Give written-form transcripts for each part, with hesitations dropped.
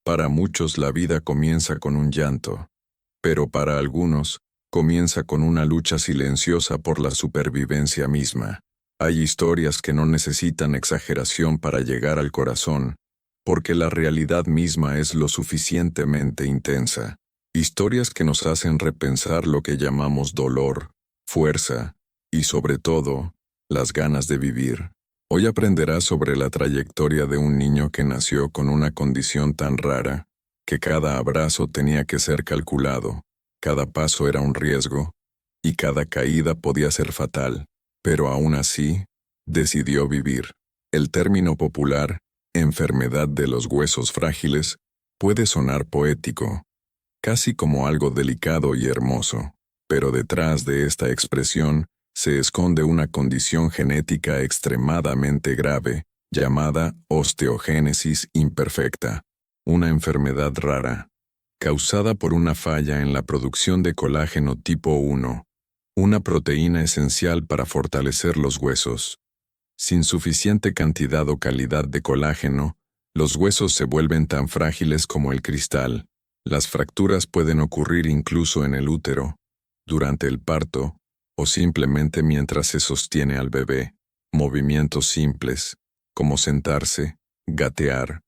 Para muchos la vida comienza con un llanto, pero para algunos, comienza con una lucha silenciosa por la supervivencia misma. Hay historias que no necesitan exageración para llegar al corazón, porque la realidad misma es lo suficientemente intensa. Historias que nos hacen repensar lo que llamamos dolor, fuerza y, sobre todo, las ganas de vivir. Hoy aprenderás sobre la trayectoria de un niño que nació con una condición tan rara, que cada abrazo tenía que ser calculado, cada paso era un riesgo, y cada caída podía ser fatal, pero aún así, decidió vivir. El término popular, enfermedad de los huesos frágiles, puede sonar poético, casi como algo delicado y hermoso, pero detrás de esta expresión se esconde una condición genética extremadamente grave, llamada osteogénesis imperfecta, una enfermedad rara, causada por una falla en la producción de colágeno tipo 1, una proteína esencial para fortalecer los huesos. Sin suficiente cantidad o calidad de colágeno, los huesos se vuelven tan frágiles como el cristal. Las fracturas pueden ocurrir incluso en el útero, durante el parto, o simplemente mientras se sostiene al bebé. Movimientos simples, como sentarse, gatear,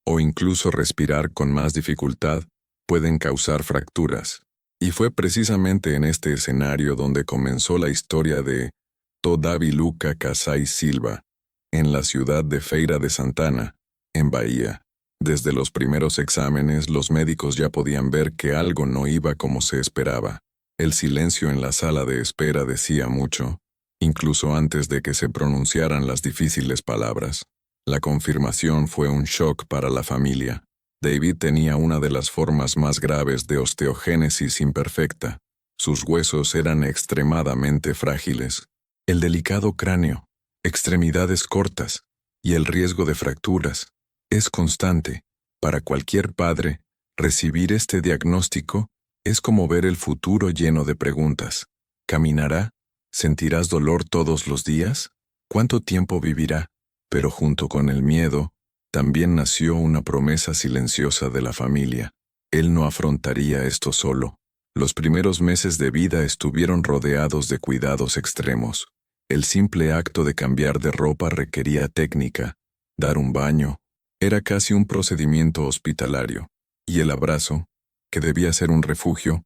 o incluso respirar con más dificultad, pueden causar fracturas. Y fue precisamente en este escenario donde comenzó la historia de Todavi Luca Casai Silva, en la ciudad de Feira de Santana, en Bahía. Desde los primeros exámenes los médicos ya podían ver que algo no iba como se esperaba. El silencio en la sala de espera decía mucho, incluso antes de que se pronunciaran las difíciles palabras. La confirmación fue un shock para la familia. David tenía una de las formas más graves de osteogénesis imperfecta. Sus huesos eran extremadamente frágiles. El delicado cráneo, extremidades cortas y el riesgo de fracturas es constante. Para cualquier padre, recibir este diagnóstico es como ver el futuro lleno de preguntas. ¿Caminará? ¿Sentirás dolor todos los días? ¿Cuánto tiempo vivirá? Pero junto con el miedo, también nació una promesa silenciosa de la familia. Él no afrontaría esto solo. Los primeros meses de vida estuvieron rodeados de cuidados extremos. El simple acto de cambiar de ropa requería técnica. Dar un baño era casi un procedimiento hospitalario. Y el abrazo, que debía ser un refugio,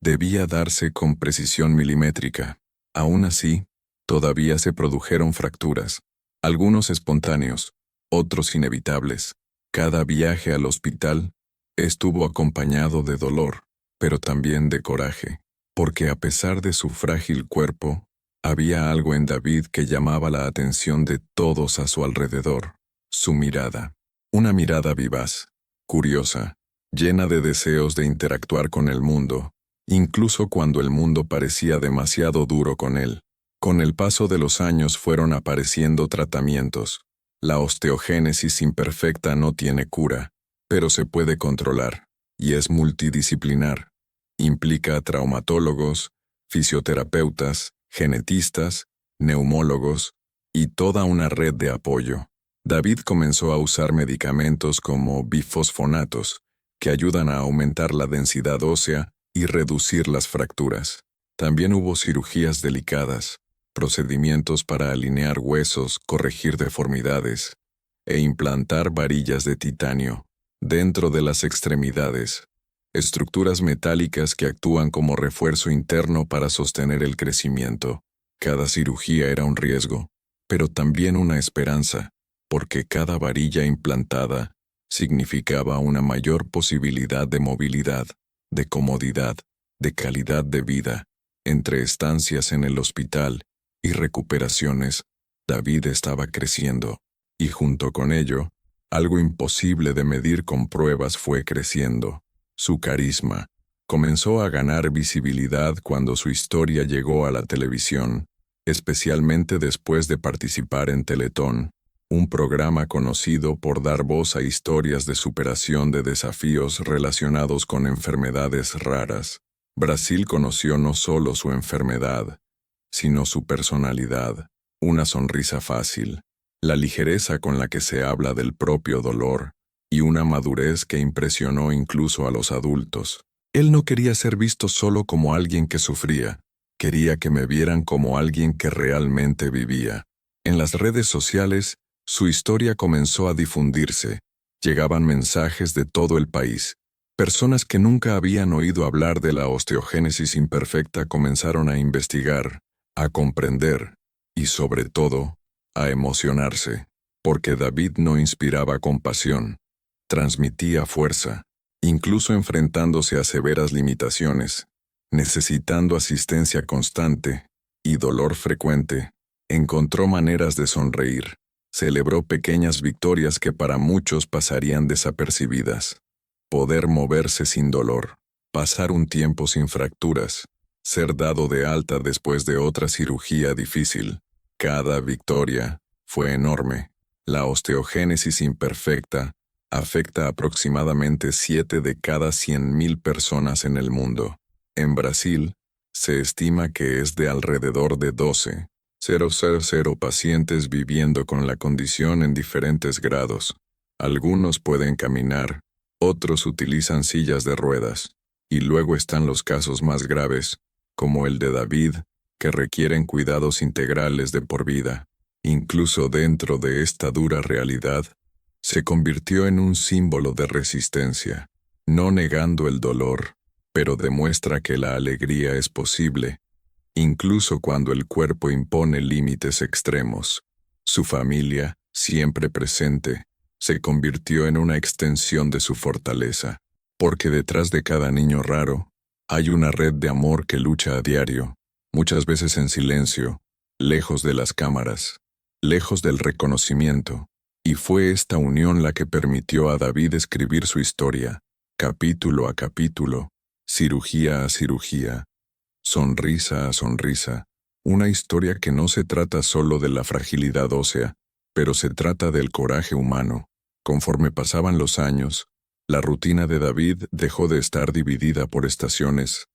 debía darse con precisión milimétrica. Aún así, todavía se produjeron fracturas, algunos espontáneos, otros inevitables. Cada viaje al hospital estuvo acompañado de dolor, pero también de coraje, porque a pesar de su frágil cuerpo, había algo en David que llamaba la atención de todos a su alrededor: su mirada. Una mirada vivaz, curiosa, llena de deseos de interactuar con el mundo, incluso cuando el mundo parecía demasiado duro con él. Con el paso de los años fueron apareciendo tratamientos. La osteogénesis imperfecta no tiene cura, pero se puede controlar, y es multidisciplinar. Implica a traumatólogos, fisioterapeutas, genetistas, neumólogos, y toda una red de apoyo. David comenzó a usar medicamentos como bifosfonatos, que ayudan a aumentar la densidad ósea y reducir las fracturas. También hubo cirugías delicadas, procedimientos para alinear huesos, corregir deformidades, e implantar varillas de titanio dentro de las extremidades, estructuras metálicas que actúan como refuerzo interno para sostener el crecimiento. Cada cirugía era un riesgo, pero también una esperanza, porque cada varilla implantada significaba una mayor posibilidad de movilidad, de comodidad, de calidad de vida. Entre estancias en el hospital y recuperaciones, David estaba creciendo, y junto con ello, algo imposible de medir con pruebas fue creciendo: su carisma. Comenzó a ganar visibilidad cuando su historia llegó a la televisión, especialmente después de participar en Teletón, un programa conocido por dar voz a historias de superación de desafíos relacionados con enfermedades raras. Brasil conoció no solo su enfermedad, sino su personalidad, una sonrisa fácil, la ligereza con la que se habla del propio dolor, y una madurez que impresionó incluso a los adultos. Él no quería ser visto solo como alguien que sufría, quería que me vieran como alguien que realmente vivía. En las redes sociales, su historia comenzó a difundirse. Llegaban mensajes de todo el país. Personas que nunca habían oído hablar de la osteogénesis imperfecta comenzaron a investigar, a comprender y, sobre todo, a emocionarse, porque David no inspiraba compasión, transmitía fuerza, incluso enfrentándose a severas limitaciones, necesitando asistencia constante y dolor frecuente, encontró maneras de sonreír, celebró pequeñas victorias que para muchos pasarían desapercibidas. Poder moverse sin dolor, pasar un tiempo sin fracturas, ser dado de alta después de otra cirugía difícil. Cada victoria fue enorme. La osteogénesis imperfecta afecta aproximadamente 7 de cada 100.000 personas en el mundo. En Brasil, se estima que es de alrededor de 12,000 pacientes viviendo con la condición en diferentes grados. Algunos pueden caminar, otros utilizan sillas de ruedas, y luego están los casos más graves, como el de David, que requieren cuidados integrales de por vida. Incluso dentro de esta dura realidad, se convirtió en un símbolo de resistencia, no negando el dolor, pero demuestra que la alegría es posible, incluso cuando el cuerpo impone límites extremos. Su familia, siempre presente, se convirtió en una extensión de su fortaleza, porque detrás de cada niño raro, hay una red de amor que lucha a diario, muchas veces en silencio, lejos de las cámaras, lejos del reconocimiento, y fue esta unión la que permitió a David escribir su historia, capítulo a capítulo, cirugía a cirugía, sonrisa a sonrisa, una historia que no se trata solo de la fragilidad ósea, pero se trata del coraje humano. Conforme pasaban los años, la rutina de David dejó de estar dividida por estaciones,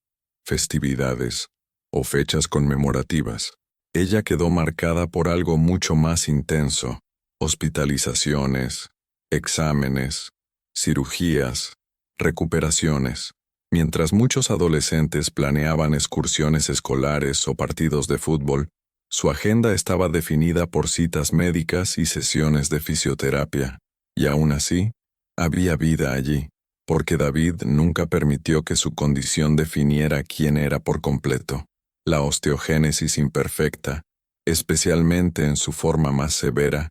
festividades o fechas conmemorativas. Ella quedó marcada por algo mucho más intenso: hospitalizaciones, exámenes, cirugías, recuperaciones. Mientras muchos adolescentes planeaban excursiones escolares o partidos de fútbol, su agenda estaba definida por citas médicas y sesiones de fisioterapia. Y aún así, había vida allí, porque David nunca permitió que su condición definiera quién era por completo. La osteogénesis imperfecta, especialmente en su forma más severa,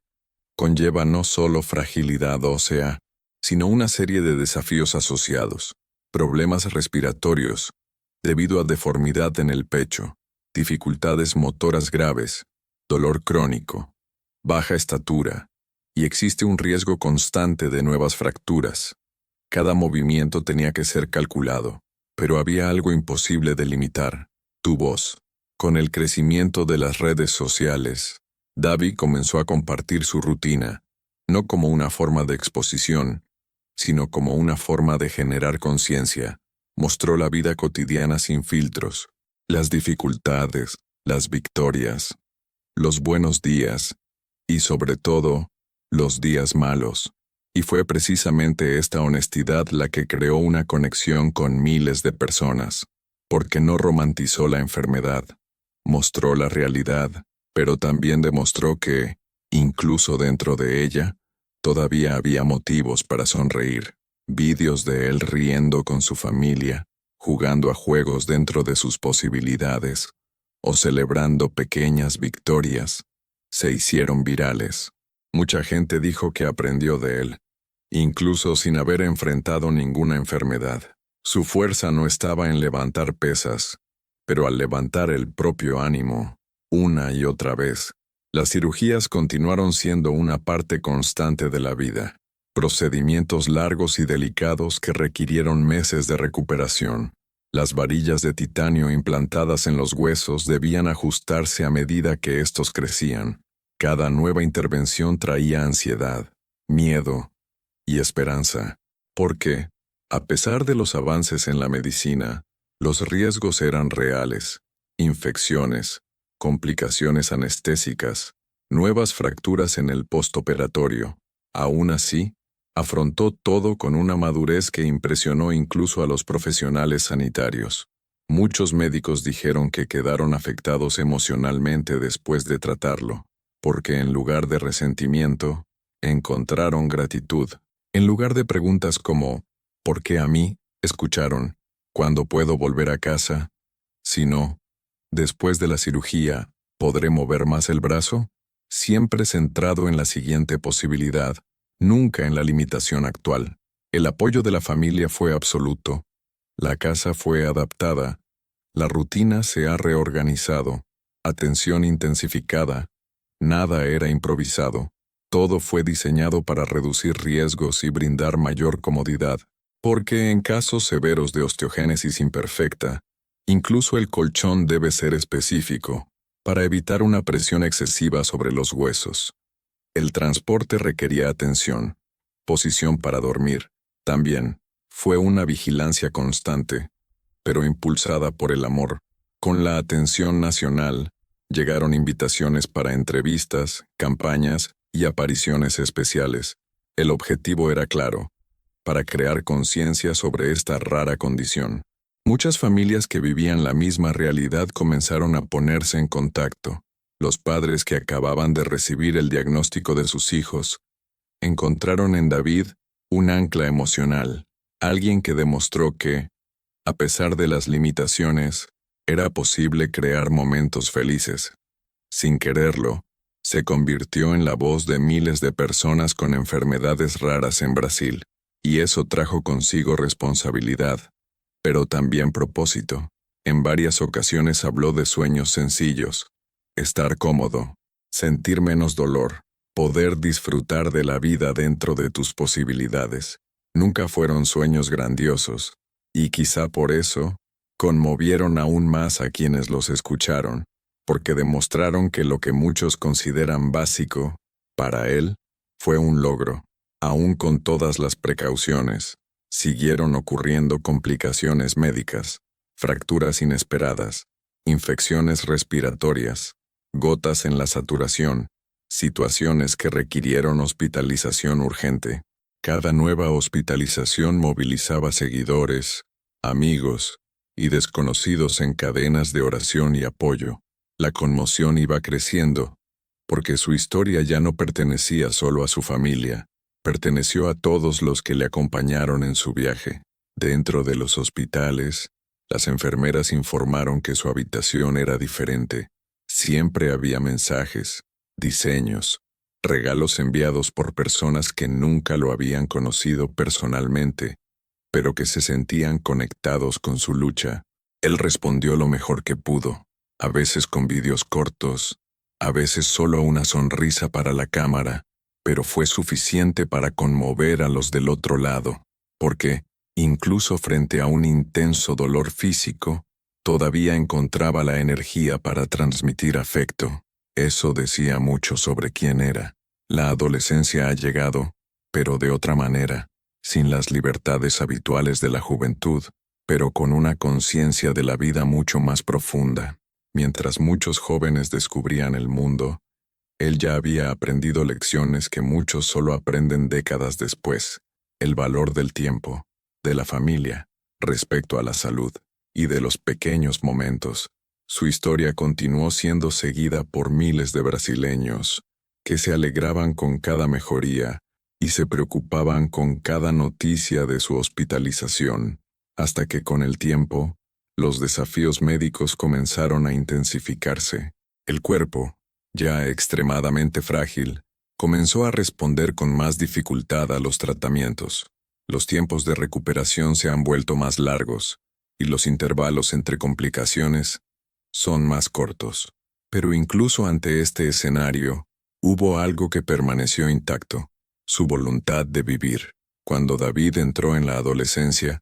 conlleva no solo fragilidad ósea, sino una serie de desafíos asociados: problemas respiratorios, debido a deformidad en el pecho, dificultades motoras graves, dolor crónico, baja estatura, y existe un riesgo constante de nuevas fracturas. Cada movimiento tenía que ser calculado, pero había algo imposible de limitar: tu voz. Con el crecimiento de las redes sociales, David comenzó a compartir su rutina, no como una forma de exposición, sino como una forma de generar conciencia. Mostró la vida cotidiana sin filtros, las dificultades, las victorias, los buenos días, y sobre todo, los días malos. Y fue precisamente esta honestidad la que creó una conexión con miles de personas, porque no romantizó la enfermedad, mostró la realidad, pero también demostró que, incluso dentro de ella, todavía había motivos para sonreír. Vídeos de él riendo con su familia, jugando a juegos dentro de sus posibilidades, o celebrando pequeñas victorias, se hicieron virales. Mucha gente dijo que aprendió de él, incluso sin haber enfrentado ninguna enfermedad. Su fuerza no estaba en levantar pesas, pero al levantar el propio ánimo, una y otra vez. Las cirugías continuaron siendo una parte constante de la vida. Procedimientos largos y delicados que requirieron meses de recuperación. Las varillas de titanio implantadas en los huesos debían ajustarse a medida que estos crecían. Cada nueva intervención traía ansiedad, miedo y esperanza, porque, a pesar de los avances en la medicina, los riesgos eran reales: infecciones, complicaciones anestésicas, nuevas fracturas en el postoperatorio. Aún así, Afrontó todo con una madurez que impresionó incluso a los profesionales sanitarios. Muchos médicos dijeron que quedaron afectados emocionalmente después de tratarlo, porque en lugar de resentimiento, encontraron gratitud. En lugar de preguntas como ¿por qué a mí?, escucharon ¿cuándo puedo volver a casa? Si no, después de la cirugía, ¿podré mover más el brazo? Siempre centrado en la siguiente posibilidad, nunca en la limitación actual. El apoyo de la familia fue absoluto. La casa fue adaptada. La rutina se ha reorganizado. Atención intensificada. Nada era improvisado. Todo fue diseñado para reducir riesgos y brindar mayor comodidad. Porque en casos severos de osteogénesis imperfecta, incluso el colchón debe ser específico, para evitar una presión excesiva sobre los huesos. El transporte requería atención, posición para dormir. También fue una vigilancia constante, pero impulsada por el amor. Con la atención nacional, llegaron invitaciones para entrevistas, campañas y apariciones especiales. El objetivo era claro, para crear conciencia sobre esta rara condición. Muchas familias que vivían la misma realidad comenzaron a ponerse en contacto. Los padres que acababan de recibir el diagnóstico de sus hijos encontraron en David un ancla emocional, alguien que demostró que, a pesar de las limitaciones, era posible crear momentos felices. Sin quererlo, se convirtió en la voz de miles de personas con enfermedades raras en Brasil, y eso trajo consigo responsabilidad, pero también propósito. En varias ocasiones habló de sueños sencillos: estar cómodo, sentir menos dolor, poder disfrutar de la vida dentro de tus posibilidades. Nunca fueron sueños grandiosos, y quizá por eso, conmovieron aún más a quienes los escucharon, porque demostraron que lo que muchos consideran básico, para él, fue un logro. Aún con todas las precauciones, siguieron ocurriendo complicaciones médicas, fracturas inesperadas, infecciones respiratorias, gotas en la saturación, situaciones que requirieron hospitalización urgente. Cada nueva hospitalización movilizaba seguidores, amigos y desconocidos en cadenas de oración y apoyo. La conmoción iba creciendo, porque su historia ya no pertenecía solo a su familia, perteneció a todos los que le acompañaron en su viaje. Dentro de los hospitales, las enfermeras informaron que su habitación era diferente. Siempre había mensajes, diseños, regalos enviados por personas que nunca lo habían conocido personalmente, pero que se sentían conectados con su lucha. Él respondió lo mejor que pudo, a veces con vídeos cortos, a veces solo una sonrisa para la cámara, pero fue suficiente para conmover a los del otro lado, porque, incluso frente a un intenso dolor físico, todavía encontraba la energía para transmitir afecto. Eso decía mucho sobre quién era. La adolescencia ha llegado, pero de otra manera, sin las libertades habituales de la juventud, pero con una conciencia de la vida mucho más profunda. Mientras muchos jóvenes descubrían el mundo, él ya había aprendido lecciones que muchos solo aprenden décadas después: el valor del tiempo, de la familia, respecto a la salud, y de los pequeños momentos. Su historia continuó siendo seguida por miles de brasileños, que se alegraban con cada mejoría y se preocupaban con cada noticia de su hospitalización, hasta que con el tiempo, los desafíos médicos comenzaron a intensificarse. El cuerpo, ya extremadamente frágil, comenzó a responder con más dificultad a los tratamientos. Los tiempos de recuperación se han vuelto más largos, y los intervalos entre complicaciones son más cortos. Pero incluso ante este escenario, hubo algo que permaneció intacto: su voluntad de vivir. Cuando David entró en la adolescencia,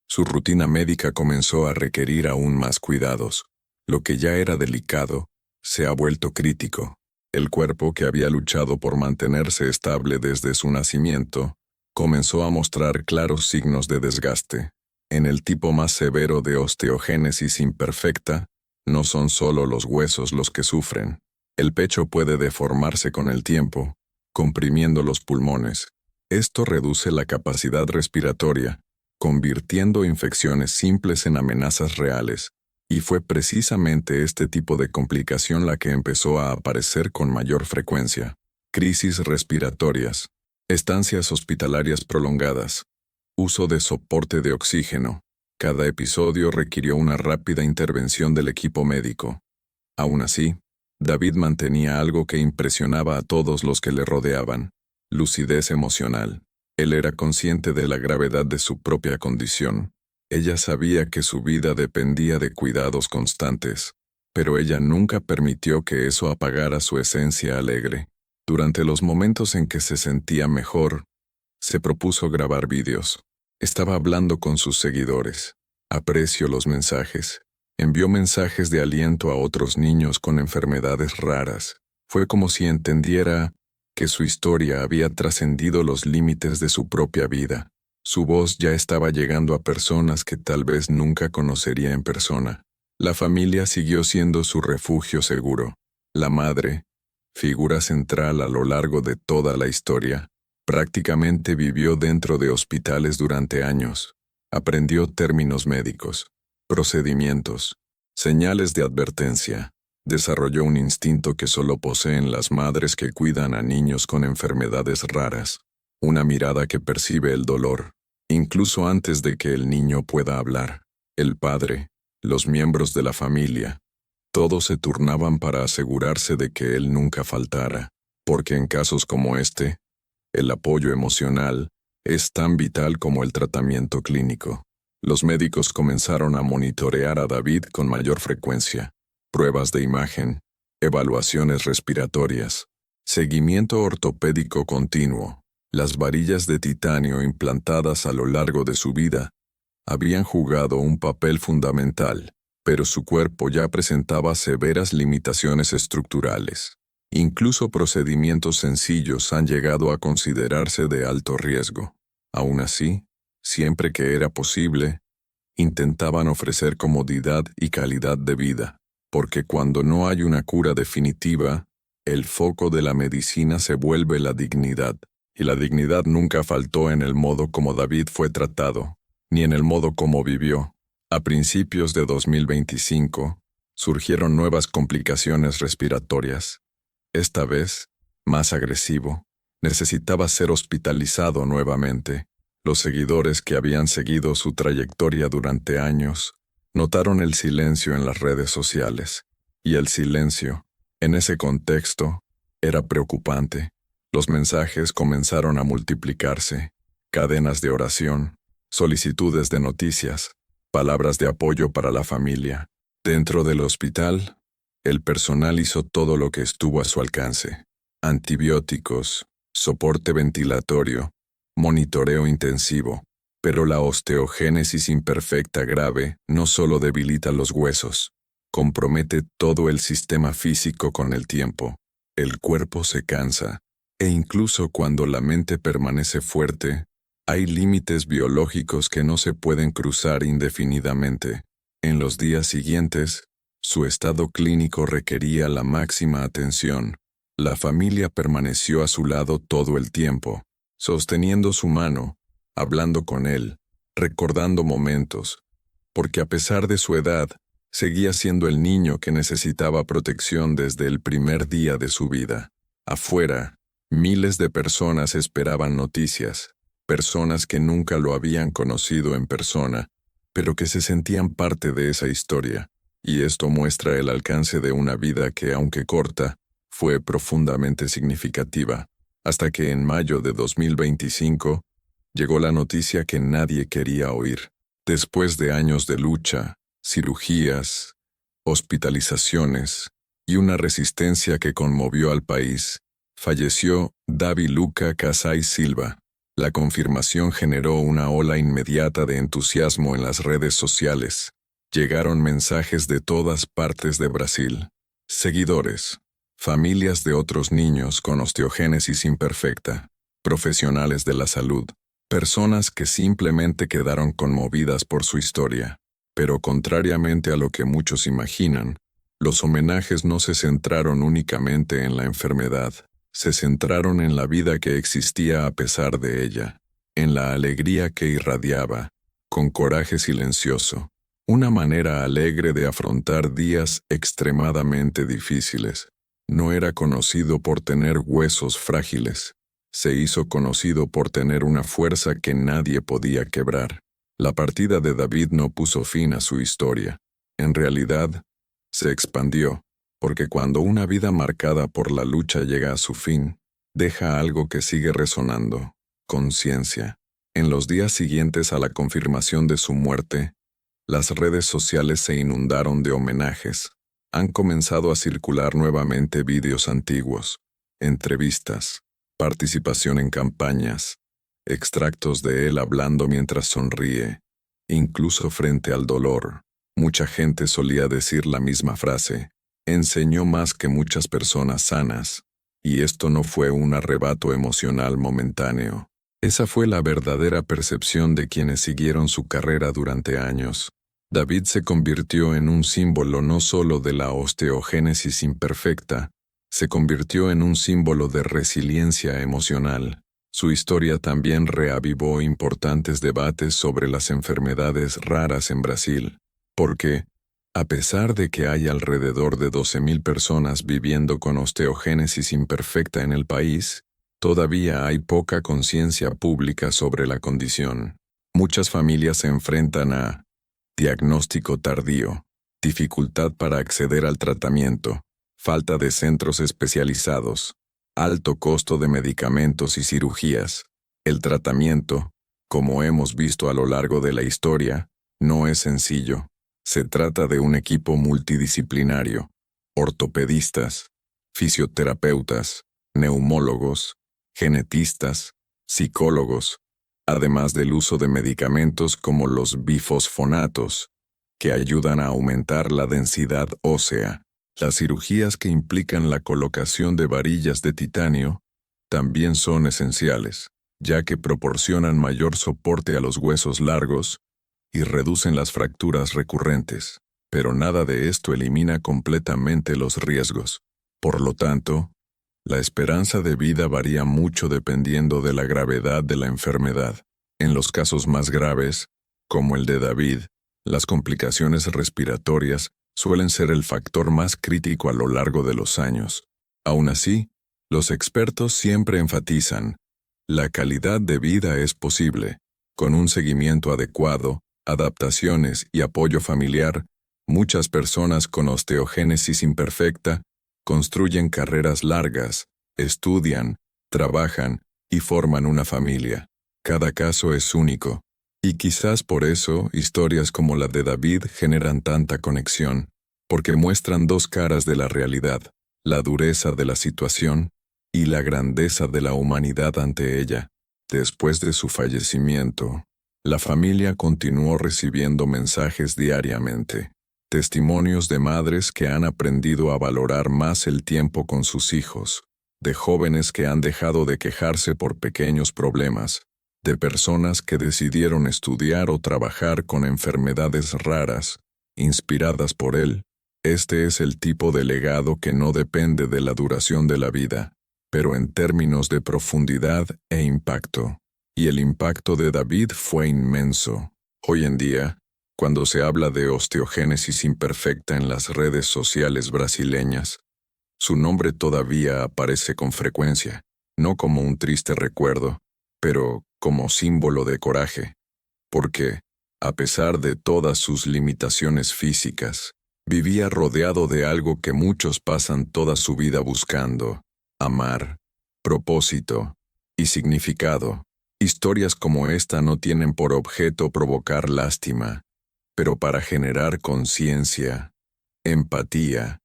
su rutina médica comenzó a requerir aún más cuidados. Lo que ya era delicado se ha vuelto crítico. El cuerpo, que había luchado por mantenerse estable desde su nacimiento, comenzó a mostrar claros signos de desgaste. En el tipo más severo de osteogénesis imperfecta, no son solo los huesos los que sufren. El pecho puede deformarse con el tiempo, comprimiendo los pulmones, Esto reduce la capacidad respiratoria, convirtiendo infecciones simples en amenazas reales, y fue precisamente este tipo de complicación la que empezó a aparecer con mayor frecuencia. Crisis respiratorias, estancias hospitalarias prolongadas, uso de soporte de oxígeno. Cada episodio requirió una rápida intervención del equipo médico. Aún así, David mantenía algo que impresionaba a todos los que le rodeaban: lucidez emocional. Él era consciente de la gravedad de su propia condición. Ella sabía que su vida dependía de cuidados constantes, pero ella nunca permitió que eso apagara su esencia alegre. Durante los momentos en que se sentía mejor, se propuso grabar vídeos. Estaba hablando con sus seguidores. Aprecio los mensajes. Envió mensajes de aliento a otros niños con enfermedades raras. Fue como si entendiera que su historia había trascendido los límites de su propia vida. Su voz ya estaba llegando a personas que tal vez nunca conocería en persona. La familia siguió siendo su refugio seguro. La madre, figura central a lo largo de toda la historia, prácticamente vivió dentro de hospitales durante años. Aprendió términos médicos, procedimientos, señales de advertencia. Desarrolló un instinto que solo poseen las madres que cuidan a niños con enfermedades raras. Una mirada que percibe el dolor, incluso antes de que el niño pueda hablar. El padre, los miembros de la familia, todos se turnaban para asegurarse de que él nunca faltara, porque en casos como este, el apoyo emocional es tan vital como el tratamiento clínico. Los médicos comenzaron a monitorear a David con mayor frecuencia. Pruebas de imagen, evaluaciones respiratorias, seguimiento ortopédico continuo. Las varillas de titanio implantadas a lo largo de su vida habían jugado un papel fundamental, pero su cuerpo ya presentaba severas limitaciones estructurales. Incluso procedimientos sencillos han llegado a considerarse de alto riesgo. Aún así, siempre que era posible, intentaban ofrecer comodidad y calidad de vida, porque cuando no hay una cura definitiva, el foco de la medicina se vuelve la dignidad, y la dignidad nunca faltó en el modo como David fue tratado, ni en el modo como vivió. A principios de 2025, surgieron nuevas complicaciones respiratorias. Esta vez, más agresivo, necesitaba ser hospitalizado nuevamente. Los seguidores que habían seguido su trayectoria durante años notaron el silencio en las redes sociales, y el silencio, en ese contexto, era preocupante. Los mensajes comenzaron a multiplicarse, cadenas de oración, solicitudes de noticias, palabras de apoyo para la familia. Dentro del hospital, el personal hizo todo lo que estuvo a su alcance: antibióticos, soporte ventilatorio, monitoreo intensivo. Pero la osteogénesis imperfecta grave no solo debilita los huesos, compromete todo el sistema físico con el tiempo. El cuerpo se cansa, e incluso cuando la mente permanece fuerte, hay límites biológicos que no se pueden cruzar indefinidamente. En los días siguientes, su estado clínico requería la máxima atención. La familia permaneció a su lado todo el tiempo, sosteniendo su mano, hablando con él, recordando momentos, porque a pesar de su edad, seguía siendo el niño que necesitaba protección desde el primer día de su vida. Afuera, miles de personas esperaban noticias, personas que nunca lo habían conocido en persona, pero que se sentían parte de esa historia, y esto muestra el alcance de una vida que, aunque corta, fue profundamente significativa, hasta que en mayo de 2025, llegó la noticia que nadie quería oír. Después de años de lucha, cirugías, hospitalizaciones y una resistencia que conmovió al país, falleció Davi Luca Casai Silva. La confirmación generó una ola inmediata de entusiasmo en las redes sociales. Llegaron mensajes de todas partes de Brasil. Seguidores, familias de otros niños con osteogénesis imperfecta, profesionales de la salud, personas que simplemente quedaron conmovidas por su historia. Pero contrariamente a lo que muchos imaginan, los homenajes no se centraron únicamente en la enfermedad, Se centraron en la vida que existía a pesar de ella, en la alegría que irradiaba, con coraje silencioso, una manera alegre de afrontar días extremadamente difíciles. No era conocido por tener huesos frágiles. Se hizo conocido por tener una fuerza que nadie podía quebrar. La partida de David no puso fin a su historia. En realidad, se expandió, porque cuando una vida marcada por la lucha llega a su fin, deja algo que sigue resonando: conciencia. En los días siguientes a la confirmación de su muerte, las redes sociales se inundaron de homenajes. Han comenzado a circular nuevamente vídeos antiguos, entrevistas, participación en campañas, extractos de él hablando mientras sonríe, incluso frente al dolor. Mucha gente solía decir la misma frase: enseñó más que muchas personas sanas. Y esto no fue un arrebato emocional momentáneo. Esa fue la verdadera percepción de quienes siguieron su carrera durante años. David se convirtió en un símbolo no solo de la osteogénesis imperfecta, se convirtió en un símbolo de resiliencia emocional. Su historia también reavivó importantes debates sobre las enfermedades raras en Brasil, porque, a pesar de que hay alrededor de 12.000 personas viviendo con osteogénesis imperfecta en el país, todavía hay poca conciencia pública sobre la condición. Muchas familias se enfrentan a diagnóstico tardío, dificultad para acceder al tratamiento, falta de centros especializados, alto costo de medicamentos y cirugías. El tratamiento, como hemos visto a lo largo de la historia, no es sencillo. Se trata de un equipo multidisciplinario: ortopedistas, fisioterapeutas, neumólogos, genetistas, psicólogos, además del uso de medicamentos como los bifosfonatos, que ayudan a aumentar la densidad ósea. Las cirugías que implican la colocación de varillas de titanio también son esenciales, ya que proporcionan mayor soporte a los huesos largos y reducen las fracturas recurrentes, pero nada de esto elimina completamente los riesgos. Por lo tanto, la esperanza de vida varía mucho dependiendo de la gravedad de la enfermedad. En los casos más graves, como el de David, las complicaciones respiratorias suelen ser el factor más crítico a lo largo de los años. Aún así, los expertos siempre enfatizan: la calidad de vida es posible. Con un seguimiento adecuado, adaptaciones y apoyo familiar, muchas personas con osteogénesis imperfecta construyen carreras largas, estudian, trabajan y forman una familia. Cada caso es único, y quizás por eso historias como la de David generan tanta conexión, porque muestran dos caras de la realidad: la dureza de la situación y la grandeza de la humanidad ante ella. Después de su fallecimiento, la familia continuó recibiendo mensajes diariamente, testimonios de madres que han aprendido a valorar más el tiempo con sus hijos, de jóvenes que han dejado de quejarse por pequeños problemas, de personas que decidieron estudiar o trabajar con enfermedades raras, inspiradas por él. Este es el tipo de legado que no depende de la duración de la vida, pero en términos de profundidad e impacto. Y el impacto de David fue inmenso. Hoy en día, cuando se habla de osteogénesis imperfecta en las redes sociales brasileñas, su nombre todavía aparece con frecuencia, no como un triste recuerdo, pero como símbolo de coraje, porque, a pesar de todas sus limitaciones físicas, vivía rodeado de algo que muchos pasan toda su vida buscando: amar, propósito y significado. Historias como esta no tienen por objeto provocar lástima, pero para generar conciencia, empatía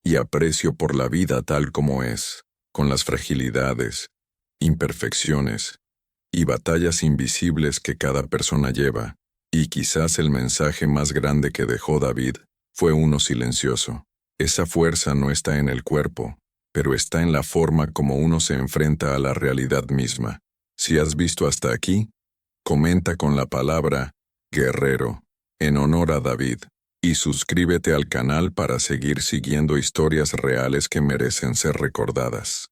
y aprecio por la vida tal como es, con las fragilidades, imperfecciones y batallas invisibles que cada persona lleva. Y quizás el mensaje más grande que dejó David fue uno silencioso: esa fuerza no está en el cuerpo, pero está en la forma como uno se enfrenta a la realidad misma. Si has visto hasta aquí, comenta con la palabra guerrero en honor a David, y suscríbete al canal para seguir siguiendo historias reales que merecen ser recordadas.